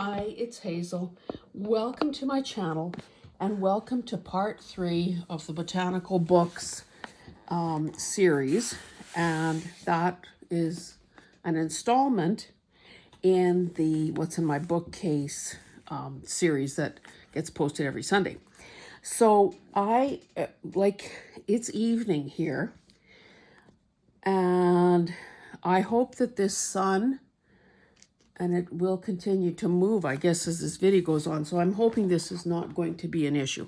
Hi, it's Hazel. Welcome to my channel and welcome to part 3 of the Botanical Books series. And that is an installment in the What's in My Bookcase series that gets posted every Sunday. So it's evening here, and I hope that this sun, and it will continue to move, I guess, as this video goes on. So I'm hoping this is not going to be an issue.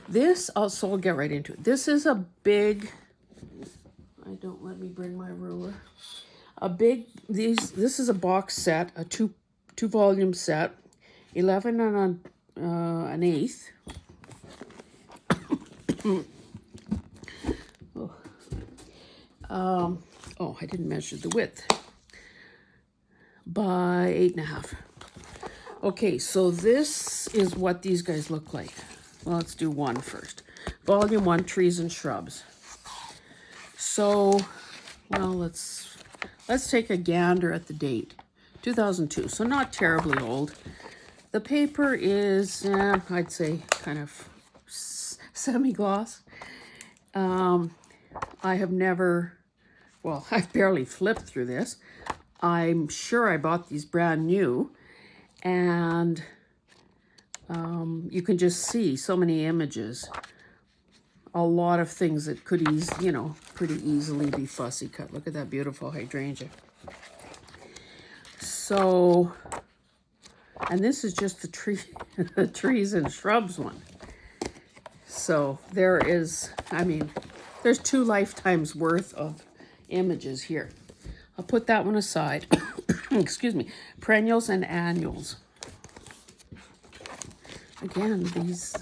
So I'll get right into it. This is a big, don't let me bring my ruler. This is a box set, a two volume set, 11 and an eighth. I didn't measure the width. By 8.5. Okay, so this is what these guys look like. Well, let's do one first. Volume 1, Trees and Shrubs. So, well, let's take a gander at the date. 2002, so not terribly old. The paper is, I'd say, kind of semi-gloss. I have never, well, I've barely flipped through this. I'm sure I bought these brand new, and you can just see so many images. A lot of things that could pretty easily be fussy cut. Look at that beautiful hydrangea. So, and this is just the the trees and shrubs one. So there is, there's 2 lifetimes worth of images here. I'll put that one aside. Excuse me. Perennials and annuals. Again, these,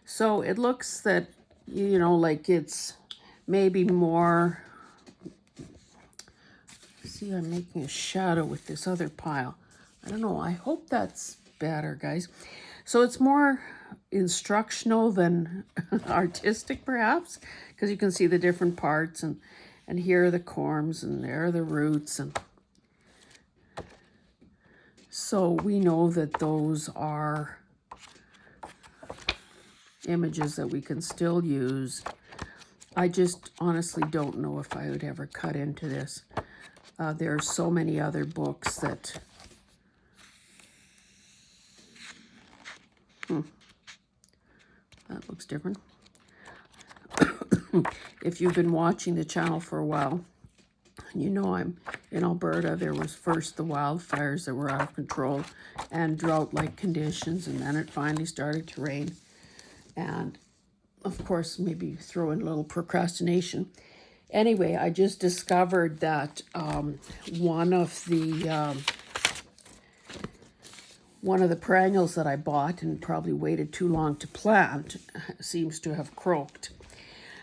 So it looks that, like it's maybe more. See, I'm making a shadow with this other pile. I don't know. I hope that's better, guys. So it's more instructional than artistic, perhaps, because you can see the different parts, and here are the corms, and there are the roots, and so we know that those are images that we can still use. I just honestly don't know if I would ever cut into this. There are so many other books that that looks different. If you've been watching the channel for a while, I'm in Alberta. There was first the wildfires that were out of control and drought-like conditions, and then it finally started to rain. And of course, maybe throw in a little procrastination. Anyway, I just discovered that one of the perennials that I bought and probably waited too long to plant seems to have croaked.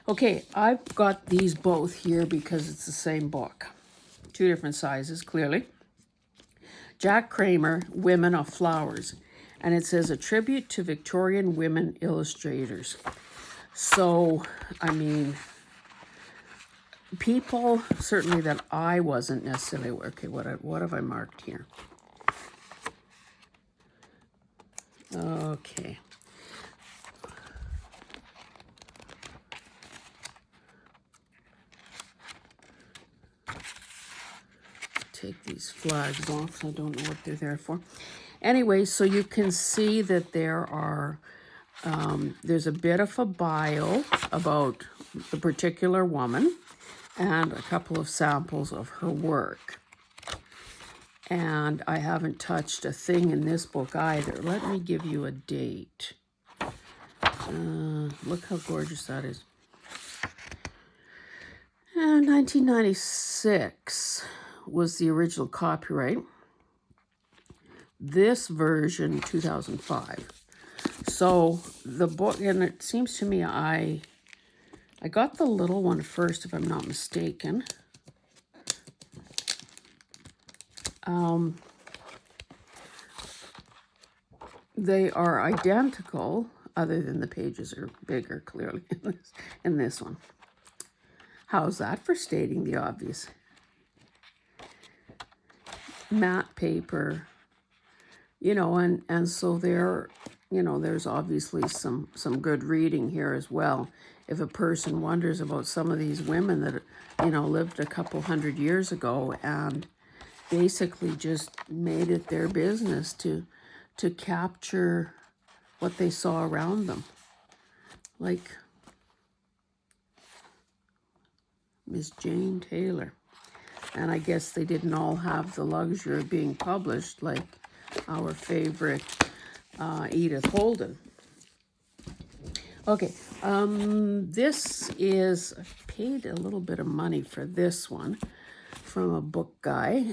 Okay, I've got these both here because it's the same book. 2 different sizes, clearly. Jack Kramer, Women of Flowers. And it says, a tribute to Victorian women illustrators. So, people, certainly that I wasn't necessarily, okay, what have I marked here? Okay. Take these flags off, so I don't know what they're there for. Anyway, so you can see that there are, there's a bit of a bio about the particular woman and a couple of samples of her work. And I haven't touched a thing in this book either. Let me give you a date. Look how gorgeous that is. 1996 was the original copyright. This version, 2005. So the book, and it seems to me I got the little one first, if I'm not mistaken. They are identical, other than the pages are bigger, clearly, in this one. How's that for stating the obvious? matte paper, you know, and so there, you know, there's obviously some good reading here as well. If a person wonders about some of these women that, you know, lived a couple hundred years ago and basically just made it their business to capture what they saw around them. Like Miss Jane Taylor. And I guess they didn't all have the luxury of being published like our favorite Edith Holden. Okay, this is, I paid a little bit of money for this one from a book guy.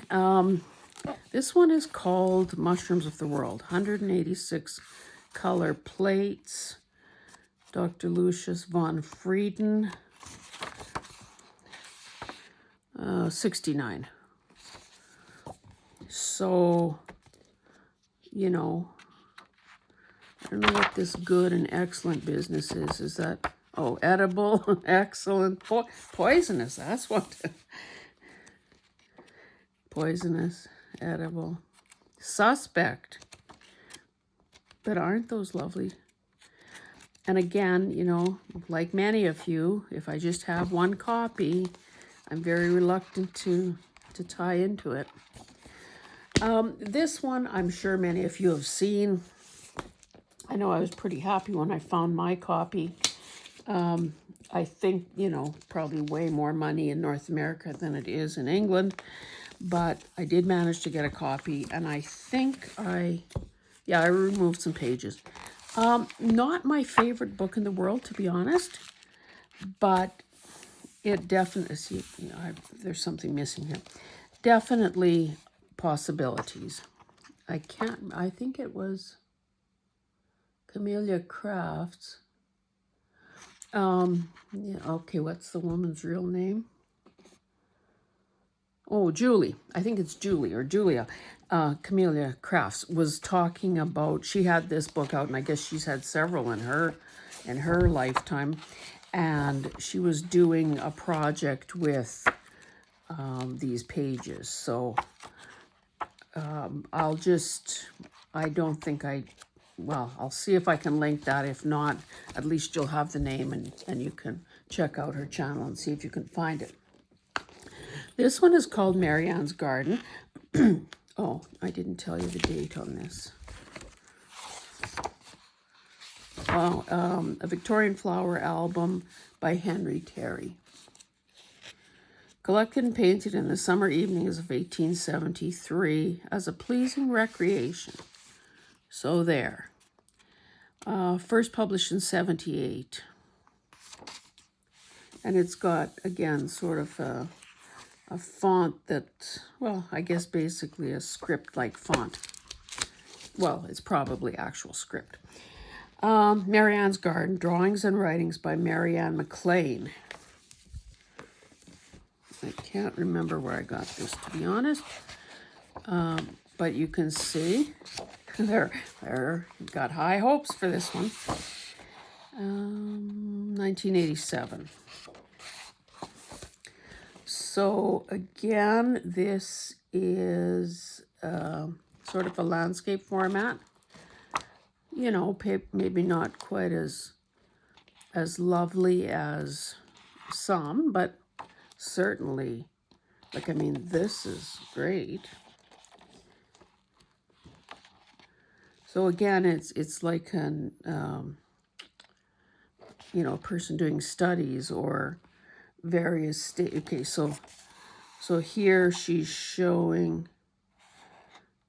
This one is called Mushrooms of the World, 186 color plates. Dr. Lucius von Frieden, 69. So, you know, I don't know what this good and excellent business is. Is that, oh, edible, excellent, poisonous, that's what. Poisonous, edible, suspect. But aren't those lovely? And again, you know, like many of you, if I just have one copy, I'm very reluctant to tie into it. This one, I'm sure many of you have seen. I know I was pretty happy when I found my copy. I think, you know, probably way more money in North America than it is in England. But I did manage to get a copy, and I think I removed some pages. Not my favorite book in the world, to be honest, but it definitely, see, you know, there's something missing here. Definitely possibilities. I think it was Camellia Crafts. Yeah, okay, what's the woman's real name? Oh, Julie. I think it's Julie or Julia. Camellia Crafts was talking about, she had this book out, and I guess she's had several in her lifetime. And she was doing a project with these pages. So I'll see if I can link that. If not, at least you'll have the name, and you can check out her channel and see if you can find it. This one is called Marianne's Garden. Oh, I didn't tell you the date on this. Oh, a Victorian Flower album by Henry Terry. Collected and painted in the summer evenings of 1873 as a pleasing recreation. So there. First published in 78. And it's got, again, sort of a font that, well, I guess basically a script-like font. Well, it's probably actual script. Marianne's Garden, Drawings and Writings by Marianne McLean. I can't remember where I got this, to be honest. But you can see, there, got high hopes for this one. 1987. So again, this is sort of a landscape format. You know, maybe not quite as lovely as some, but certainly, like, I mean, this is great. So again, it's like an you know, a person doing studies or various okay, so here she's showing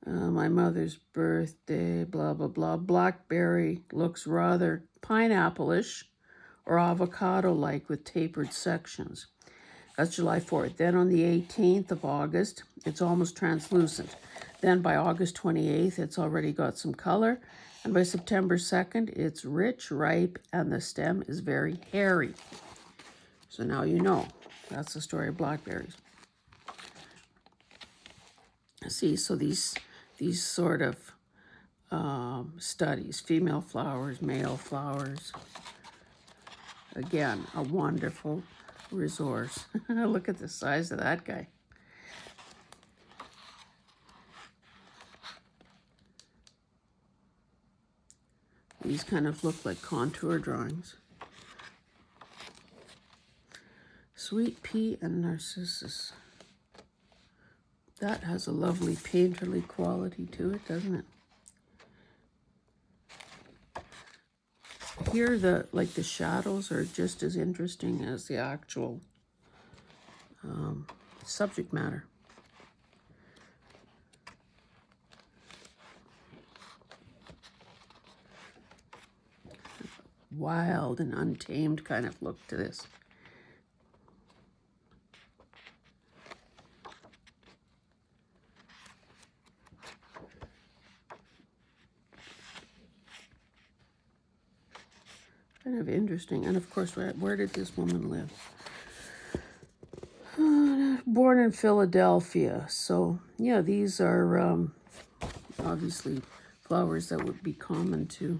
my mother's birthday, blah blah blah. Blackberry looks rather pineapple-ish or avocado-like with tapered sections. That's July 4th. Then on the 18th of August, it's almost translucent. Then by August 28th, it's already got some color. And by September 2nd, it's rich, ripe, and the stem is very hairy. So now you know. That's the story of blackberries. See, so these sort of studies, female flowers, male flowers. Again, a wonderful resource. Look at the size of that guy. These kind of look like contour drawings. Sweet Pea and Narcissus. That has a lovely painterly quality to it, doesn't it? Here, the shadows are just as interesting as the actual subject matter. Wild and untamed kind of look to this. Kind of interesting. And of course, where did this woman live? Born in Philadelphia. So yeah, these are obviously flowers that would be common to,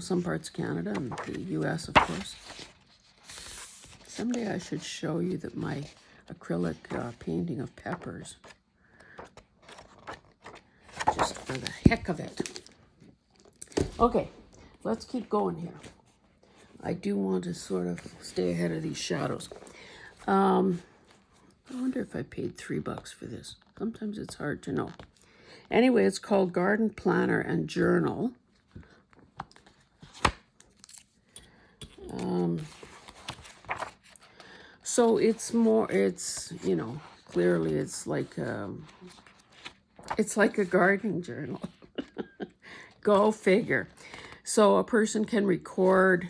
some parts of Canada and the US, of course. Someday I should show you that my acrylic painting of peppers, just for the heck of it. Okay, let's keep going here. I do want to sort of stay ahead of these shadows. I wonder if I paid $3 for this. Sometimes it's hard to know. Anyway, it's called Garden Planner and Journal. So it's clearly it's like a gardening journal. Go figure. So a person can record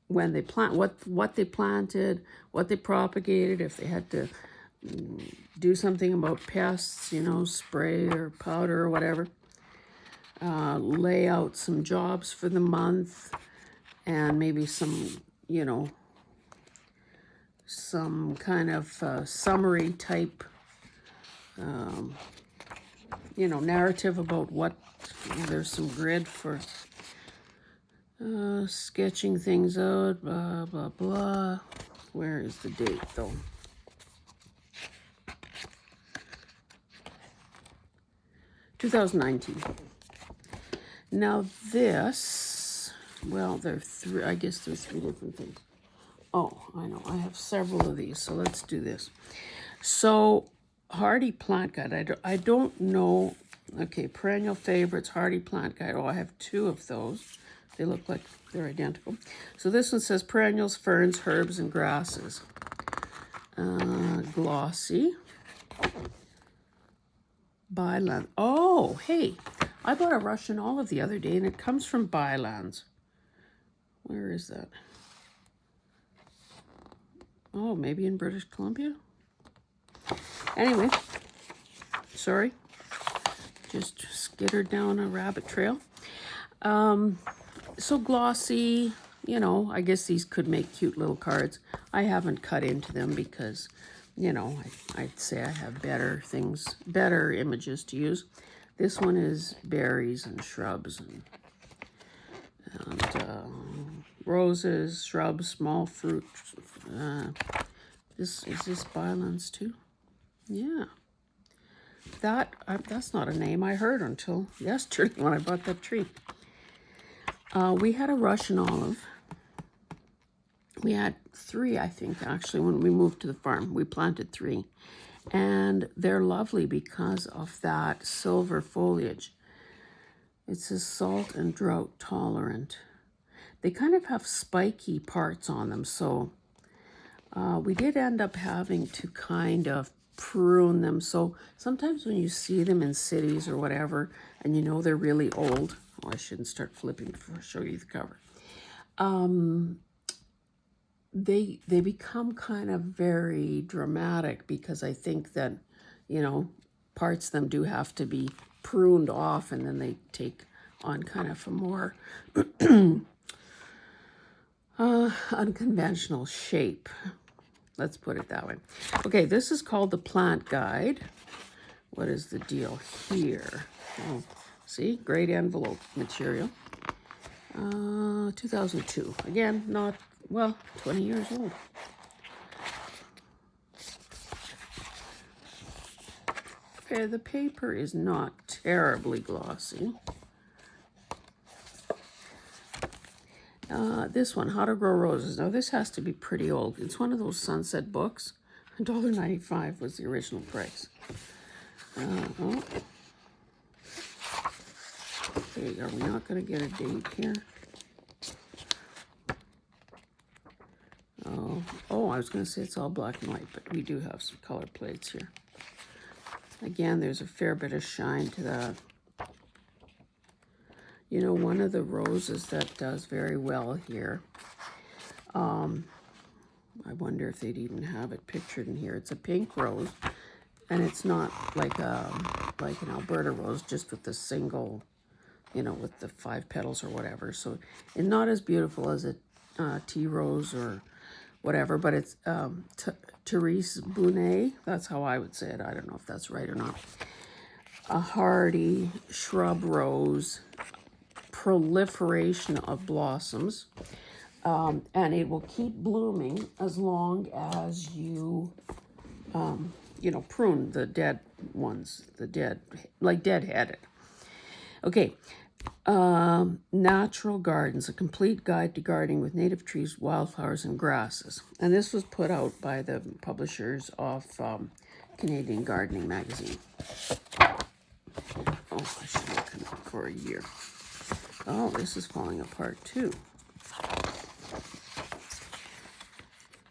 when they plant, what they planted, what they propagated, if they had to do something about pests, spray or powder or whatever. Lay out some jobs for the month and maybe some, some kind of summary type, narrative about what, there's some grid for sketching things out, blah, blah, blah. Where is the date, though? (2019). Now this, well, I guess there's three different things. Oh, I know, I have several of these, so let's do this. So, Hardy Plant Guide, I don't know, okay, Perennial Favorites, Hardy Plant Guide, I have two of those. They look like they're identical. So this one says perennials, ferns, herbs, and grasses. Glossy. Byland. Oh, hey, I bought a Russian olive the other day, and it comes from Bylands. Where is that? Oh, maybe in British Columbia? Anyway, sorry. Just skittered down a rabbit trail. So glossy, I guess these could make cute little cards. I haven't cut into them because, I'd say I have better images to use. This one is berries and shrubs and roses, shrubs, small fruit. Is this Bylands too? Yeah. That's not a name I heard until yesterday when I bought that tree. We had a Russian olive. We had 3, I think, actually, when we moved to the farm. We planted 3. And they're lovely because of that silver foliage. It says salt and drought tolerant. They kind of have spiky parts on them, so we did end up having to kind of prune them. So sometimes when you see them in cities or whatever, and they're really old, I shouldn't start flipping before I show you the cover. They become kind of very dramatic because I think that, parts of them do have to be pruned off, and then they take on kind of a more unconventional shape. Let's put it that way. Okay, this is called the Plant Guide. What is the deal here? Oh, see, great envelope material. 2002. Again, not, 20 years old. Okay, the paper is not terribly glossy. This one, How to Grow Roses. Now this has to be pretty old. It's one of those Sunset books. $1.95 was the original price. Oh. Okay, are we not going to get a date here? Oh, I was going to say it's all black and white, but we do have some color plates here. Again, there's a fair bit of shine to that. You know, one of the roses that does very well here, I wonder if they'd even have it pictured in here. It's a pink rose, and it's not like an Alberta rose, just with the single, you know, with the 5 petals or whatever. So it's not as beautiful as a tea rose or whatever, but it's Therese Brunet. That's how I would say it. I don't know if that's right or not. A hardy shrub rose, proliferation of blossoms, and it will keep blooming as long as you, you know, prune the dead ones, like dead-headed. Okay, Natural Gardens, a complete guide to gardening with native trees, wildflowers, and grasses. And this was put out by the publishers of Canadian Gardening Magazine. Oh, I should look it up for a year. Oh, this is falling apart too.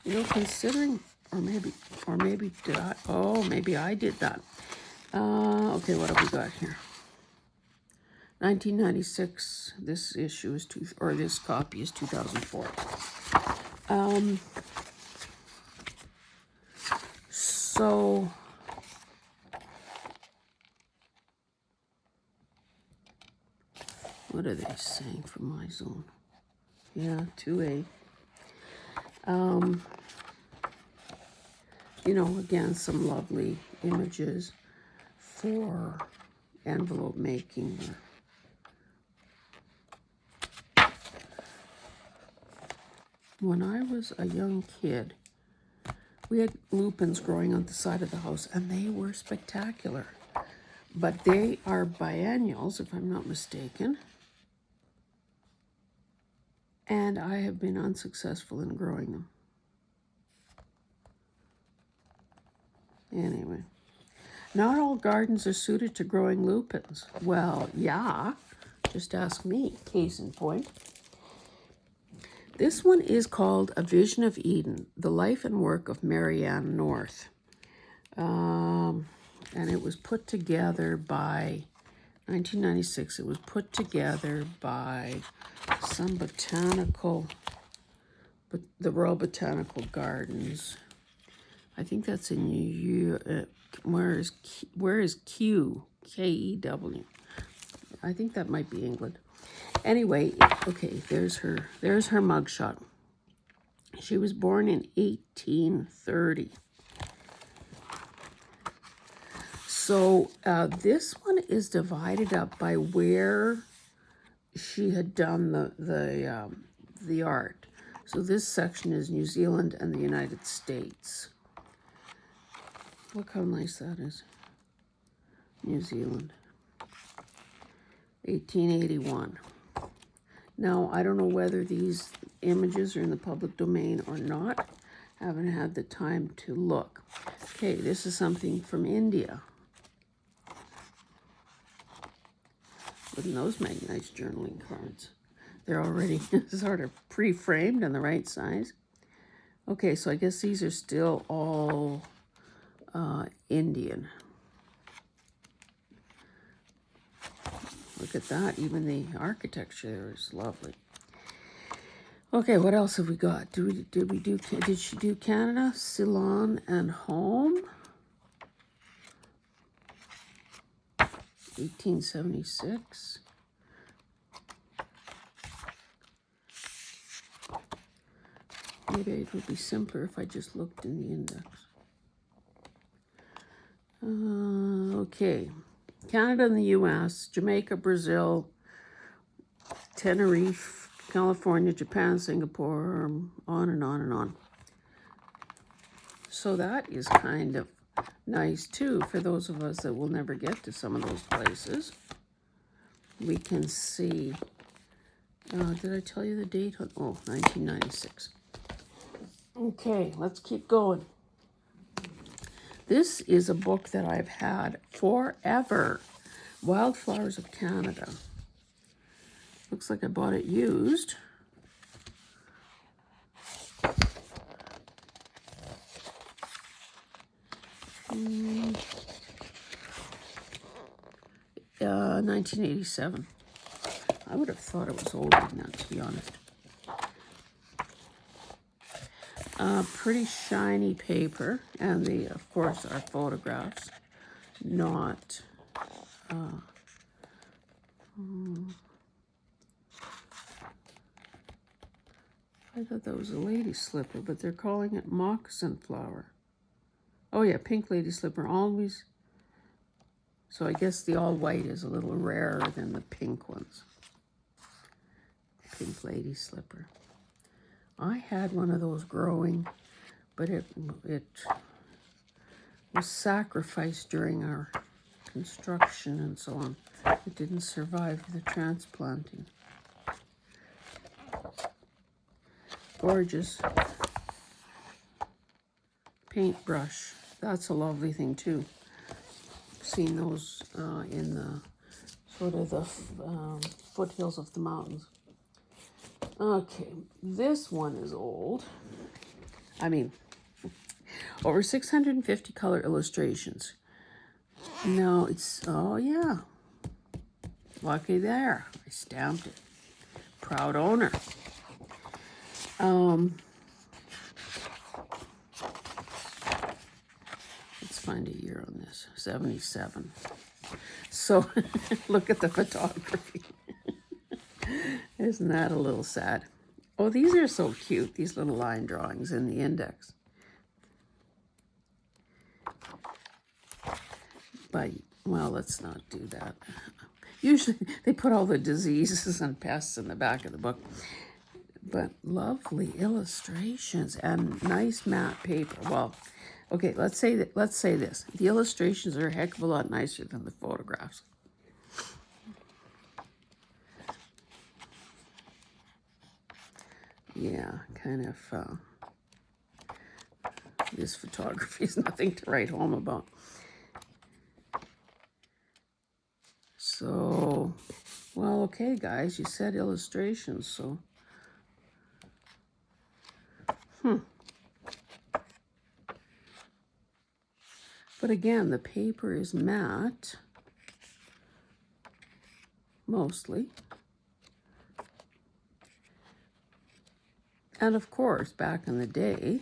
You know, considering, or maybe did I? Oh, maybe I did that. Okay, what have we got here? 1996. This issue is this copy is 2004. So what are they saying for my zone? Yeah, 2A. You know, again, some lovely images for envelope making. When I was a young kid, we had lupins growing on the side of the house, and they were spectacular. But they are biennials, if I'm not mistaken. And I have been unsuccessful in growing them. Anyway, not all gardens are suited to growing lupins. Well, yeah, just ask me, case in point. This one is called A Vision of Eden, the life and work of Marianne North. And it was put together by, 1996, it was put together by some botanical, but the Royal Botanical Gardens. I think that's in where is Q? K-E-W. I think that might be England. Anyway, okay, there's her mugshot. She was born in 1830. So this one is divided up by where she had done the art. So this section is New Zealand and the United States. Look how nice that is. New Zealand. 1881. Now, I don't know whether these images are in the public domain or not. Haven't had the time to look. Okay, this is something from India. Wouldn't those make nice journaling cards? They're already sort of pre-framed and the right size. Okay, so I guess these are still all Indian. Look at that. Even the architecture there is lovely. Okay, what else have we got? Did she do Canada, Ceylon, and home? 1876. Maybe it would be simpler if I just looked in the index. Okay. Canada and the U.S., Jamaica, Brazil, Tenerife, California, Japan, Singapore, on and on and on. So that is kind of nice too for those of us that will never get to some of those places. We can see Did I tell you the date? Oh, 1996. Okay, let's keep going. This is a book that I've had forever. Wildflowers of Canada. Looks like I bought it used. Mm, 1987. I would have thought it was older than that, to be honest. Pretty shiny paper, and the, of course, are photographs, not. I thought that was a lady slipper, but they're calling it moccasin flower. Oh yeah, pink lady slipper, always. So I guess the all white is a little rarer than the pink ones. Pink lady slipper. I had one of those growing, but it was sacrificed during our construction and so on. It didn't survive the transplanting. Gorgeous. Paintbrush. That's a lovely thing too. Seen those in the sort of the foothills of the mountains. Okay, this one is old. I mean, over 650 color illustrations. No, it's, oh yeah. Lucky there. I stamped it. Proud owner. Let's find a year on this. 77. So look at the photography. Isn't that a little sad? Oh, these are so cute, these little line drawings in the index. But, well, let's not do that. Usually they put all the diseases and pests in the back of the book. But lovely illustrations and nice matte paper. Well, okay, let's say this. The illustrations are a heck of a lot nicer than the photographs. Yeah, kind of, this photography is nothing to write home about. So, well, okay, guys, you said illustrations, so. But again, the paper is matte, mostly. And of course, back in the day,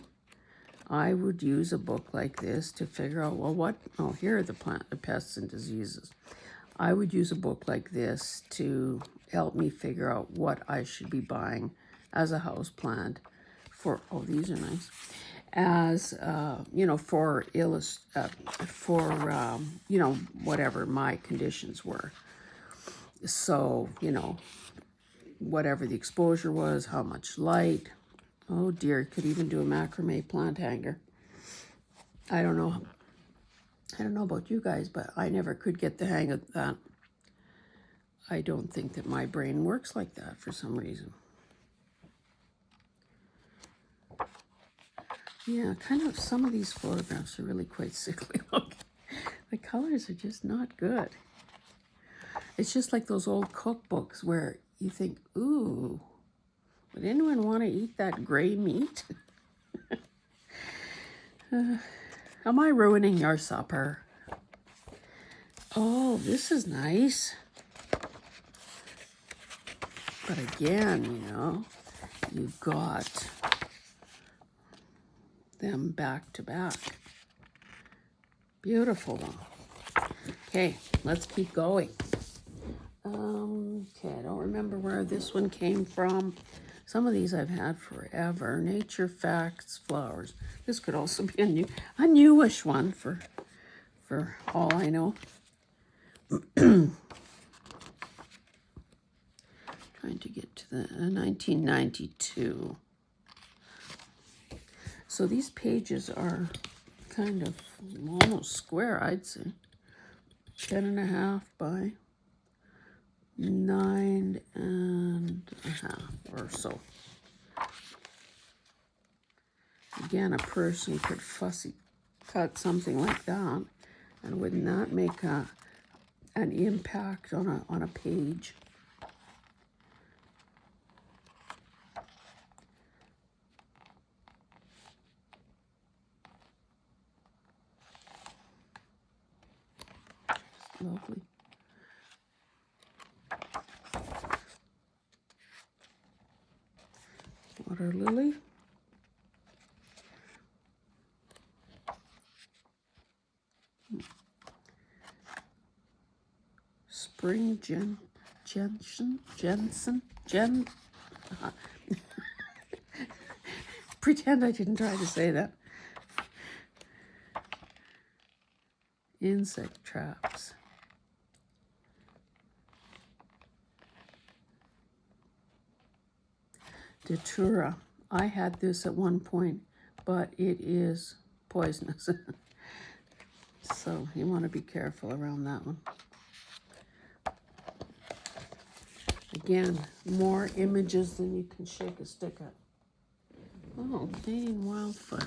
I would use a book like this to figure out, well, here are the pests and diseases. I would use a book like this to help me figure out what I should be buying as a house plant for, oh, these are nice, as, for, whatever my conditions were. So, whatever the exposure was, how much light. Oh dear, could even do a macrame plant hanger. I don't know about you guys, but I never could get the hang of that. I don't think that my brain works like that for some reason. Yeah, kind of, some of these photographs are really quite sickly looking. The colors are just not good. It's just like those old cookbooks where you think, ooh, would anyone want to eat that gray meat? Am I ruining your supper? Oh, this is nice. But again, you got them back to back. Beautiful though. Okay, let's keep going. Okay, I don't remember where this one came from. Some of these I've had forever. Nature Facts Flowers. This could also be a newish one for all I know. Trying to get to the 1992. So these pages are kind of almost square, I'd say. 10.5 by 9.5 or so. Again, a person could fussy cut something like that, and would not make an impact on a page. Just lovely. Water lily. Spring Jensen. Pretend I didn't try to say that. Insect traps. Datura. I had this at one point, but it is poisonous. So you want to be careful around that one. Again, more images than you can shake a stick at. Oh, Canadian wildflowers.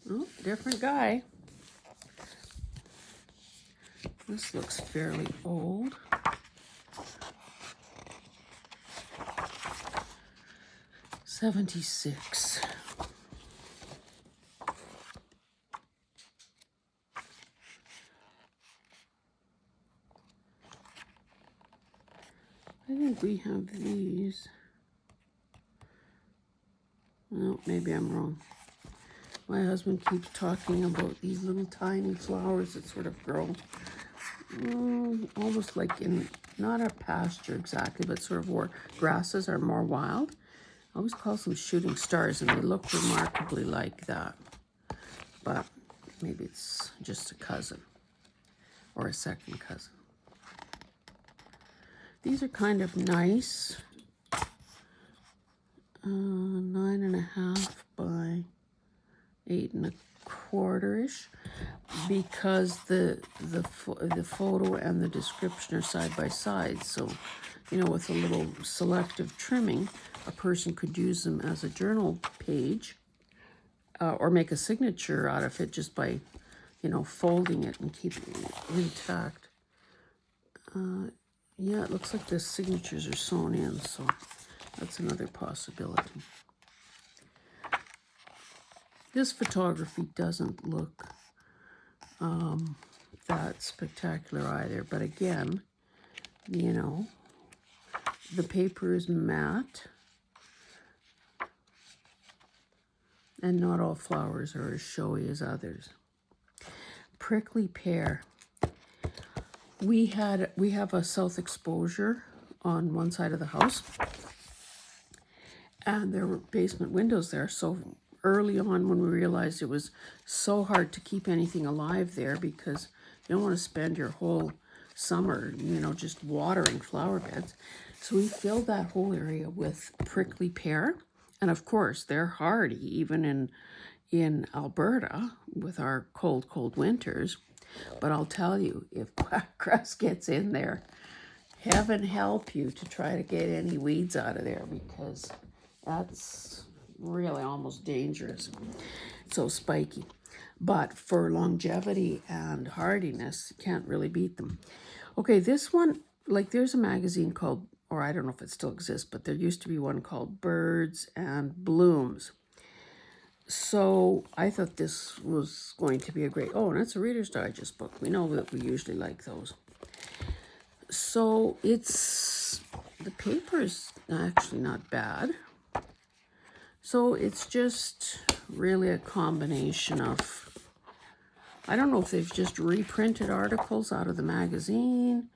Oh, different guy. This looks fairly old. '76. I think we have these. No, maybe I'm wrong. My husband keeps talking about these little tiny flowers that sort of grow almost like in, not a pasture exactly, but sort of where grasses are more wild. I always call them shooting stars, and they look remarkably like that. But maybe it's just a cousin or a second cousin. These are kind of nice. 9.5 by 8.25-ish, because the photo and the description are side by side. So, you know, with a little selective trimming, a person could use them as a journal page, or make a signature out of it just by, you know, folding it and keeping it intact. Yeah, it looks like the signatures are sewn in, so that's another possibility. This photography doesn't look that spectacular either, but again, you know, the paper is matte, and not all flowers are as showy as others. Prickly pear. We have a south exposure on one side of the house, and there were basement windows there. So early on, when we realized it was so hard to keep anything alive there, because you don't want to spend your whole summer, you know, just watering flower beds. So we filled that whole area with prickly pear, and of course they're hardy even in Alberta with our cold winters. But I'll tell you, if grass gets in there, heaven help you to try to get any weeds out of there, because that's really almost dangerous. It's so spiky. But for longevity and hardiness, you can't really beat them. Okay, this one, like there's a magazine called, or I don't know if it still exists, but there used to be one called Birds and Blooms. So I thought this was going to be a great, oh, and it's a Reader's Digest book. We know that we usually like those. So the paper is actually not bad. So it's just really a combination of, I don't know if they've just reprinted articles out of the magazine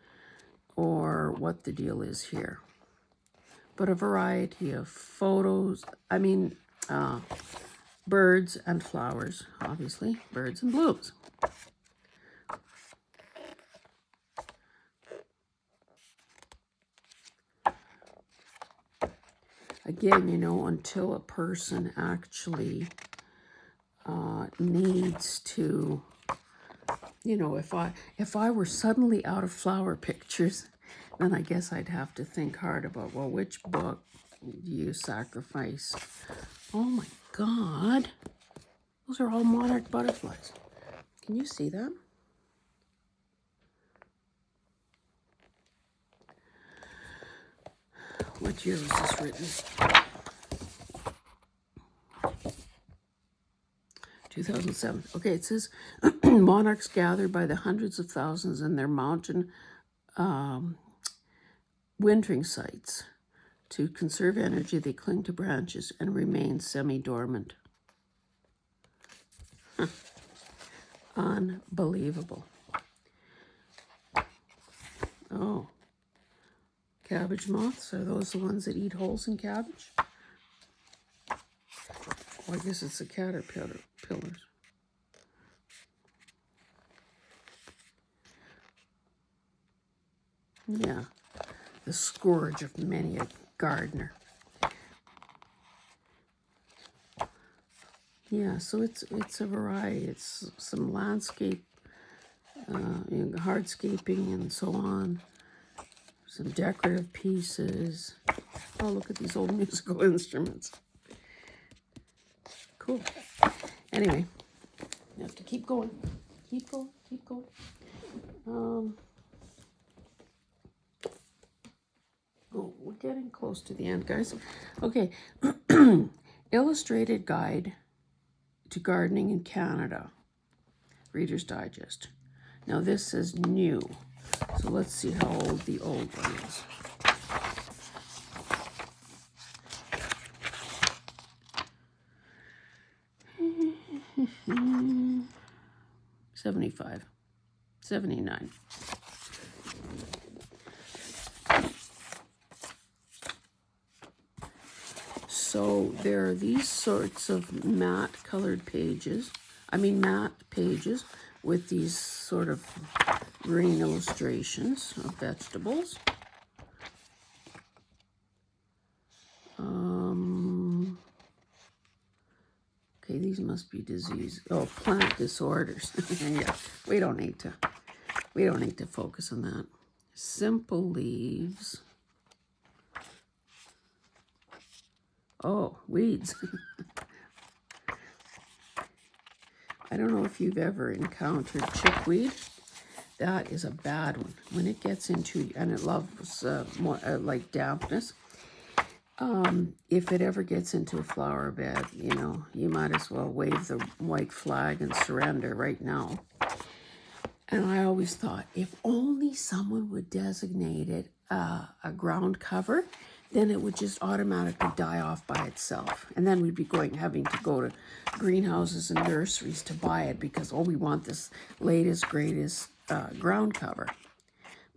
or what the deal is here. But a variety of photos, birds and flowers, obviously, birds and blooms. Again, you know, until a person actually needs to you know, if I were suddenly out of flower pictures, then I guess I'd have to think hard about, well, which book do you sacrifice? Oh my God. Those are all monarch butterflies. Can you see that? What year was this written? 2007. Okay, it says, monarchs gather by the hundreds of thousands in their mountain wintering sites. To conserve energy, they cling to branches and remain semi-dormant. Unbelievable. Oh, cabbage moths, are those the ones that eat holes in cabbage? Well, I guess it's the caterpillars. Yeah, the scourge of many a gardener. Yeah, so it's a variety. It's some landscape, hardscaping and so on. Some decorative pieces. Oh, look at these old musical instruments. Cool. Anyway, you have to keep going. Keep going, keep going. Oh, we're getting close to the end, guys. Okay. Illustrated Guide to Gardening in Canada. Reader's Digest. Now this is new. So let's see how old the old one is. Mm, 75, 79. So there are these sorts of matte colored pages. Matte pages with these sort of green illustrations of vegetables. Okay, these must be disease. Oh, plant disorders. Yeah, we don't need to focus on that. Simple leaves. Oh, weeds. I don't know if you've ever encountered chickweed. That is a bad one. When it gets into, and it loves more like dampness. If it ever gets into a flower bed, you know, you might as well wave the white flag and surrender right now. And I always thought, if only someone would designate it a ground cover, then it would just automatically die off by itself. And then we'd be having to go to greenhouses and nurseries to buy it because, oh, we want this latest, greatest ground cover.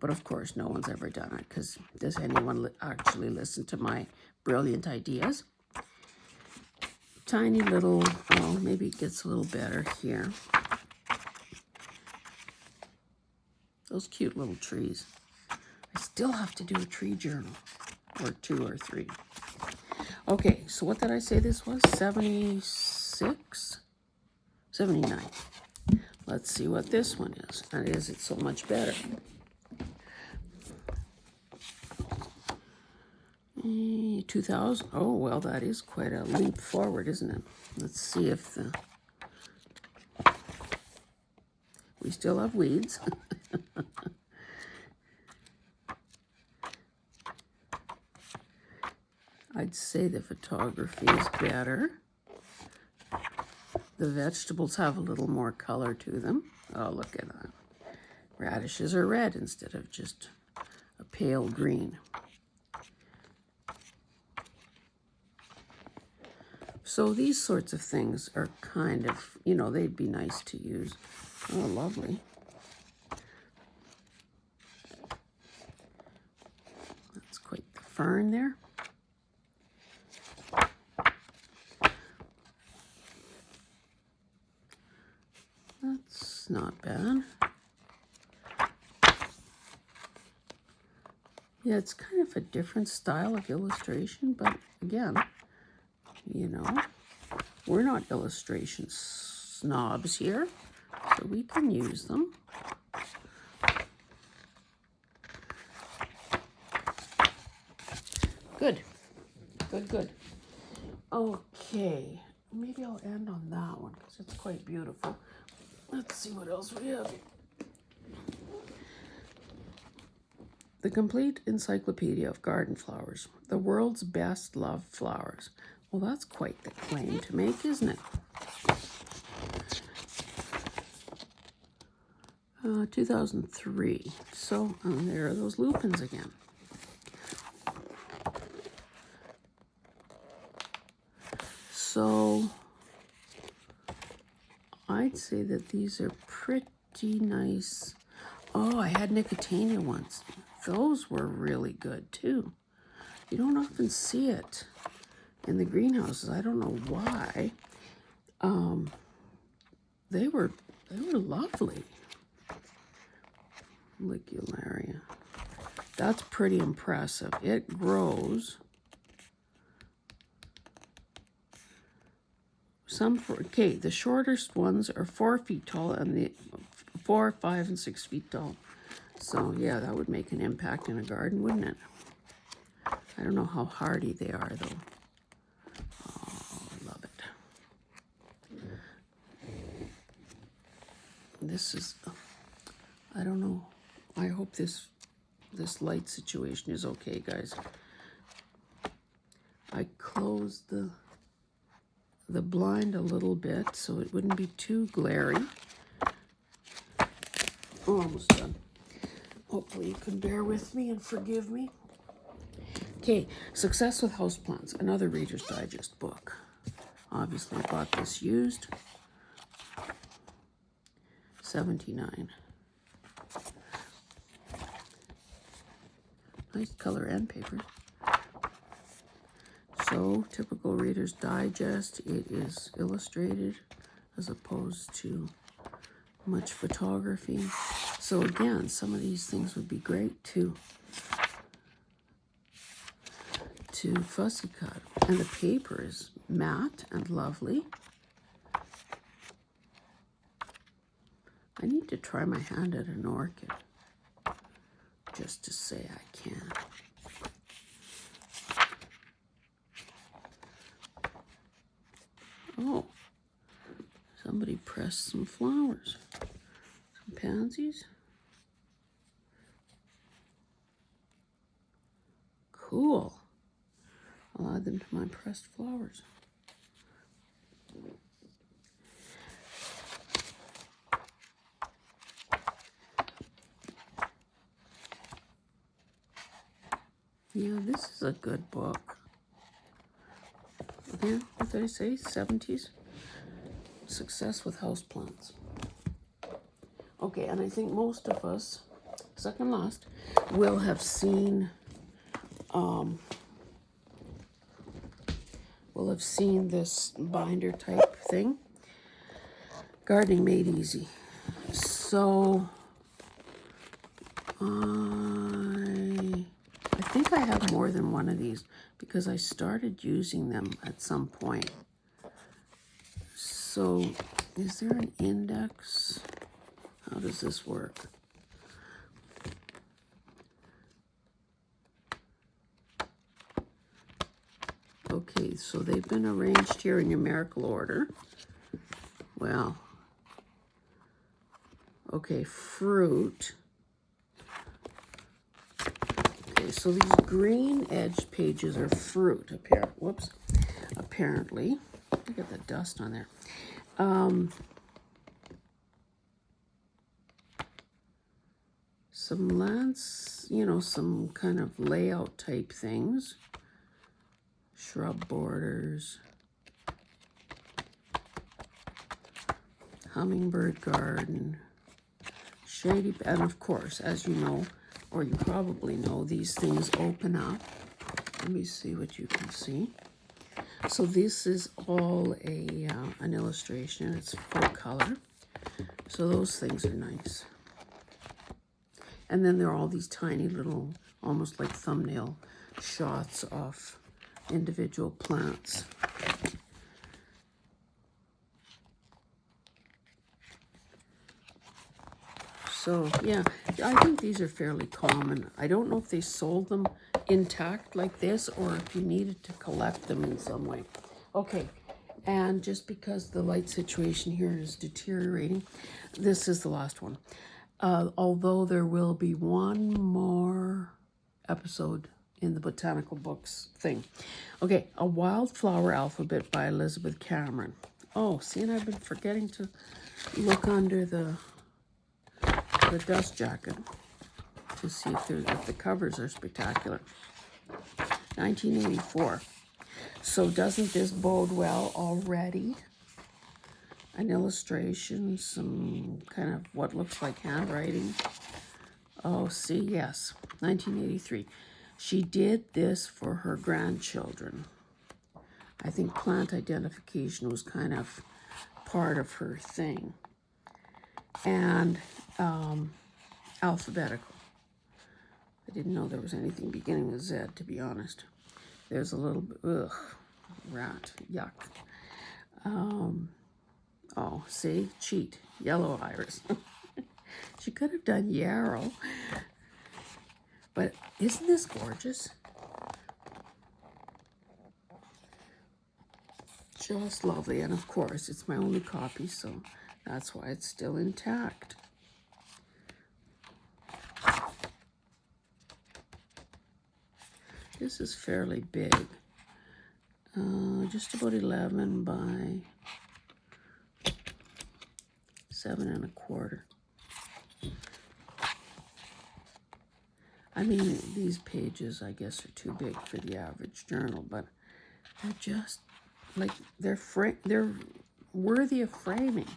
But of course, no one's ever done it because does anyone actually listen to my brilliant ideas? Tiny little, oh, maybe it gets a little better here. Those cute little trees. I still have to do a tree journal, or 2 or 3. Okay, so what did I say this was? 76? 79. Let's see what this one is. And is it so much better? 2000. Oh, well, that is quite a leap forward, isn't it? Let's see if we still have weeds. I'd say the photography is better. The vegetables have a little more color to them. Oh, look at that. Radishes are red instead of just a pale green. So these sorts of things are kind of, you know, they'd be nice to use. Oh, lovely. That's quite the fern there. That's not bad. Yeah, it's kind of a different style of illustration, but again, you know, we're not illustration snobs here. so we can use them. Good, good, good. Okay, maybe I'll end on that one because it's quite beautiful. Let's see what else we have. The Complete Encyclopedia of Garden Flowers, the world's best loved flowers. Well, that's quite the claim to make, isn't it? 2003. So there are those lupins again. So I'd say that these are pretty nice. Oh, I had Nicotania once. Those were really good too. You don't often see it in the greenhouses. I don't know why. They were lovely. Licularia. That's pretty impressive. It grows. Okay, the shortest ones are 4 feet tall, and the 4, 5, and 6 feet tall. So yeah, that would make an impact in a garden, wouldn't it? I don't know how hardy they are, though. Oh, I love it. This is, I don't know. I hope this light situation is okay, guys. I closed the blind a little bit so it wouldn't be too glary. Oh, almost done. Hopefully you can bear with me and forgive me. Okay, Success with Houseplants, another Reader's Digest book. Obviously, I bought this used. $79. Nice color and paper. So, typical Reader's Digest, it is illustrated as opposed to much photography. So again, some of these things would be great to fussy cut. And the paper is matte and lovely. I need to try my hand at an orchid just to say I can. Oh, somebody pressed some flowers. Some pansies. Cool. I'll add them to my pressed flowers. Yeah, this is a good book. Again, what did I say? 70s? Success with Houseplants. Okay, and I think most of us, second last, will have seen this binder type thing. Gardening Made Easy. So I think I have more than one of these because I started using them at some point. So is there an index? How does this work? Okay, so they've been arranged here in numerical order. Well, okay, fruit. Okay, so these green edge pages are fruit. Apparently. Look at the dust on there. Some some kind of layout type things. Shrub borders. Hummingbird garden. Shady, and of course, as you know, or you probably know, these things open up. Let me see what you can see. So this is all an illustration. It's full color. So those things are nice. And then there are all these tiny little, almost like thumbnail shots of individual plants. So, yeah, I think these are fairly common. I don't know if they sold them intact like this or if you needed to collect them in some way. Okay, and just because the light situation here is deteriorating, this is the last one. Although there will be one more episode in the Botanical Books thing. Okay, A Wildflower Alphabet by Elizabeth Cameron. Oh, see, and I've been forgetting to look under the dust jacket to see if the covers are spectacular. 1984. So doesn't this bode well already? An illustration, some kind of what looks like handwriting. Oh, see, yes, 1983. She did this for her grandchildren. I think plant identification was kind of part of her thing. And alphabetical. I didn't know there was anything beginning with Z, to be honest. There's a little bit, ugh, rat, yuck. Oh, see, cheat, yellow iris. She could have done yarrow. But isn't this gorgeous? Just lovely. And of course, it's my only copy, so that's why it's still intact. This is fairly big. Just about 11 by 7 1/4. I mean, these pages, I guess, are too big for the average journal, but they're just, like, they're worthy of framing.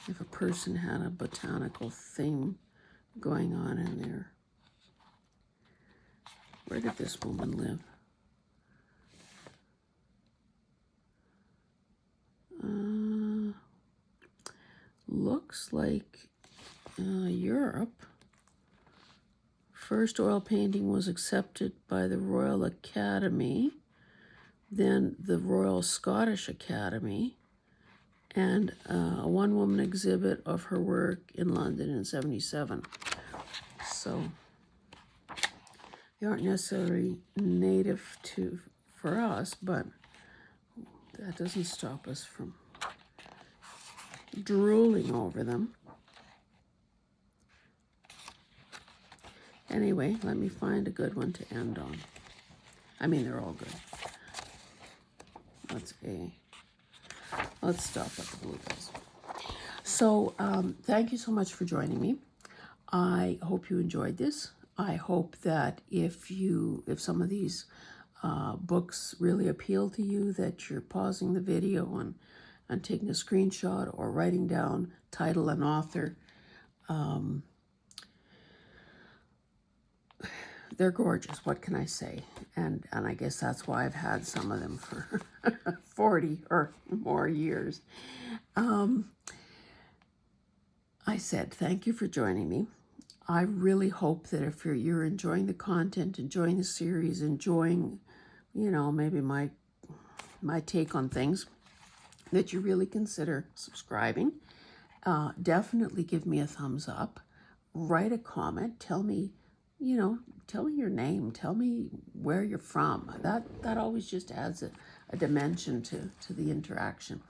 If a person had a botanical theme going on in there. Where did this woman live? Looks like Europe. First oil painting was accepted by the Royal Academy, then the Royal Scottish Academy, and a one-woman exhibit of her work in London in 1977. So they aren't necessarily native for us, but that doesn't stop us from drooling over them. Anyway, let me find a good one to end on. I mean, they're all good. Let's stop at the blue guys. So thank you so much for joining me. I hope you enjoyed this. I hope that if some of these books really appeal to you, that you're pausing the video and taking a screenshot or writing down title and author. They're gorgeous, what can I say? And I guess that's why I've had some of them for 40 or more years. I said, thank you for joining me. I really hope that if you're enjoying the content, enjoying the series, enjoying, maybe my take on things, that you really consider subscribing. Definitely give me a thumbs up. Write a comment. Tell me your name. Tell me where you're from. That always just adds a dimension to the interaction.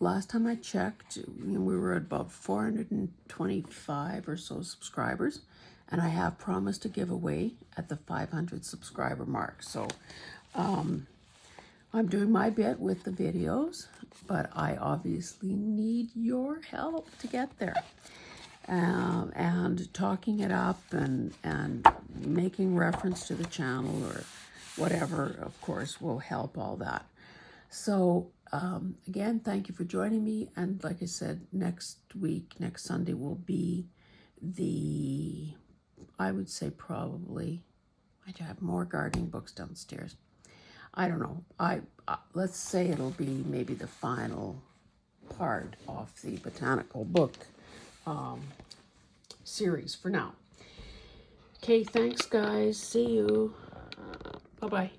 Last time I checked, we were at about 425 or so subscribers, and I have promised to give away at the 500 subscriber mark. So I'm doing my bit with the videos, but I obviously need your help to get there. And talking it up and making reference to the channel or whatever, of course, will help all that. So again, thank you for joining me. And like I said, next Sunday will be I would say probably, I have more gardening books downstairs. I don't know. Let's say it'll be maybe the final part of the Botanical book series for now. Okay, thanks guys. See you. Bye-bye.